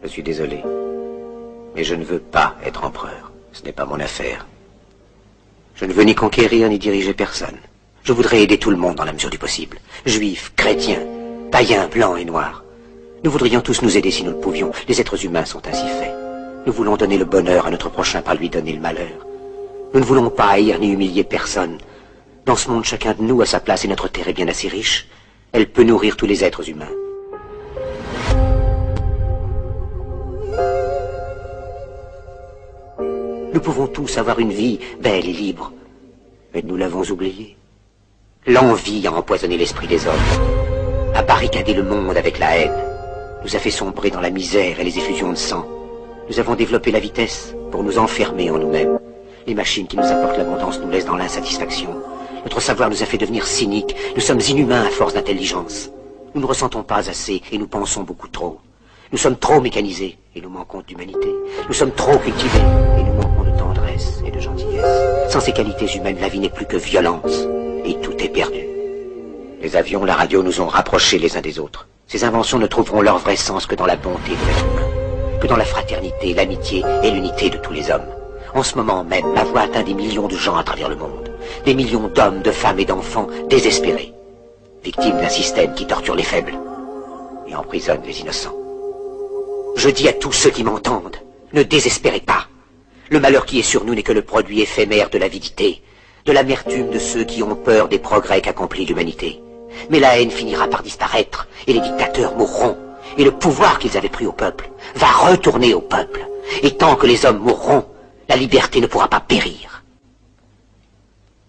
Je suis désolé. Mais je ne veux pas être empereur. Ce n'est pas mon affaire. Je ne veux ni conquérir ni diriger personne. Je voudrais aider tout le monde dans la mesure du possible. Juifs, chrétiens, païens, blancs et noirs. Nous voudrions tous nous aider si nous le pouvions. Les êtres humains sont ainsi faits. Nous voulons donner le bonheur à notre prochain par lui donner le malheur. Nous ne voulons pas haïr ni humilier personne. Dans ce monde, chacun de nous a sa place et notre terre est bien assez riche. Elle peut nourrir tous les êtres humains. Nous pouvons tous avoir une vie belle et libre. Mais nous l'avons oublié. L'envie a empoisonné l'esprit des hommes, a barricadé le monde avec la haine, nous a fait sombrer dans la misère et les effusions de sang. Nous avons développé la vitesse pour nous enfermer en nous-mêmes. Les machines qui nous apportent l'abondance nous laissent dans l'insatisfaction. Notre savoir nous a fait devenir cyniques. Nous sommes inhumains à force d'intelligence. Nous ne ressentons pas assez et nous pensons beaucoup trop. Nous sommes trop mécanisés et nous manquons d'humanité. Nous sommes trop cultivés et nous manquons de tendresse et de gentillesse. Sans ces qualités humaines, la vie n'est plus que violence et tout est perdu. Les avions, la radio nous ont rapprochés les uns des autres. Ces inventions ne trouveront leur vrai sens que dans la bonté de l'être humain, que dans la fraternité, l'amitié et l'unité de tous les hommes. En ce moment même, ma voix atteint des millions de gens à travers le monde. Des millions d'hommes, de femmes et d'enfants désespérés, victimes d'un système qui torture les faibles et emprisonne les innocents. Je dis à tous ceux qui m'entendent, ne désespérez pas. Le malheur qui est sur nous n'est que le produit éphémère de l'avidité, de l'amertume de ceux qui ont peur des progrès qu'accomplit l'humanité. Mais la haine finira par disparaître, et les dictateurs mourront, et le pouvoir qu'ils avaient pris au peuple va retourner au peuple. Et tant que les hommes mourront, la liberté ne pourra pas périr.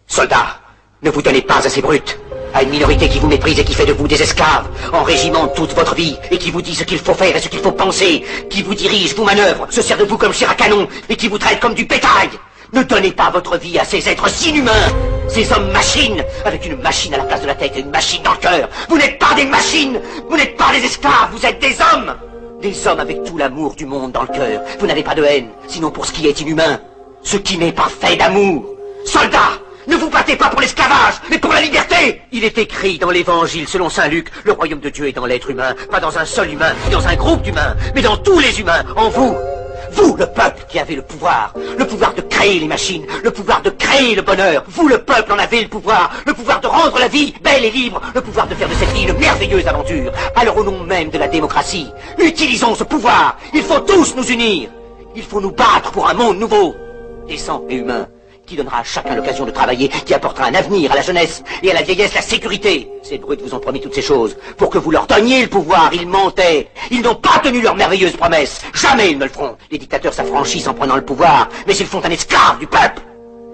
Soldats, ne vous donnez pas à ces brutes, à une minorité qui vous méprise et qui fait de vous des esclaves, en régiment toute votre vie, et qui vous dit ce qu'il faut faire et ce qu'il faut penser, qui vous dirige, vous manœuvre, se sert de vous comme chair à canon, et qui vous traite comme du bétail. Ne donnez pas votre vie à ces êtres inhumains, ces hommes-machines, avec une machine à la place de la tête et une machine dans le cœur. Vous n'êtes pas des machines, vous n'êtes pas des esclaves, vous êtes des hommes. Des hommes avec tout l'amour du monde dans le cœur. Vous n'avez pas de haine, sinon pour ce qui est inhumain, ce qui n'est pas fait d'amour. Soldats, ne vous battez pas pour l'esclavage, mais pour la liberté. Il est écrit dans l'évangile selon saint Luc, le royaume de Dieu est dans l'être humain, pas dans un seul humain, ni dans un groupe d'humains, mais dans tous les humains, en vous. Vous, le peuple, qui avez le pouvoir de créer les machines, le pouvoir de créer le bonheur. Vous, le peuple, en avez le pouvoir de rendre la vie belle et libre, le pouvoir de faire de cette vie une merveilleuse aventure. Alors au nom même de la démocratie, utilisons ce pouvoir. Il faut tous nous unir. Il faut nous battre pour un monde nouveau, décent et humain, qui donnera à chacun l'occasion de travailler, qui apportera un avenir à la jeunesse et à la vieillesse la sécurité. Ces brutes vous ont promis toutes ces choses pour que vous leur donniez le pouvoir. Ils mentaient. Ils n'ont pas tenu leurs merveilleuses promesses. Jamais ils ne le feront. Les dictateurs s'affranchissent en prenant le pouvoir, mais ils font un esclave du peuple.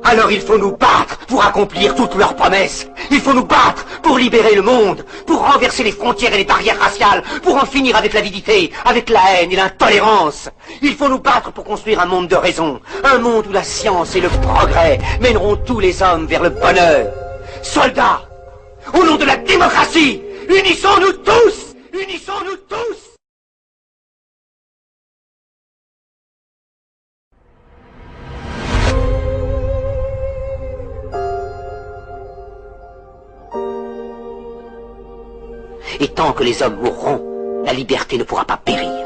Alors il faut nous battre pour accomplir toutes leurs promesses. Il faut nous battre pour libérer le monde, pour renverser les frontières et les barrières raciales, pour en finir avec l'avidité, avec la haine et l'intolérance. Il faut nous battre pour construire un monde de raison, un monde où la science et le progrès mèneront tous les hommes vers le bonheur. Soldats, au nom de la démocratie, unissons-nous tous! Unissons-nous tous! Et tant que les hommes mourront, la liberté ne pourra pas périr.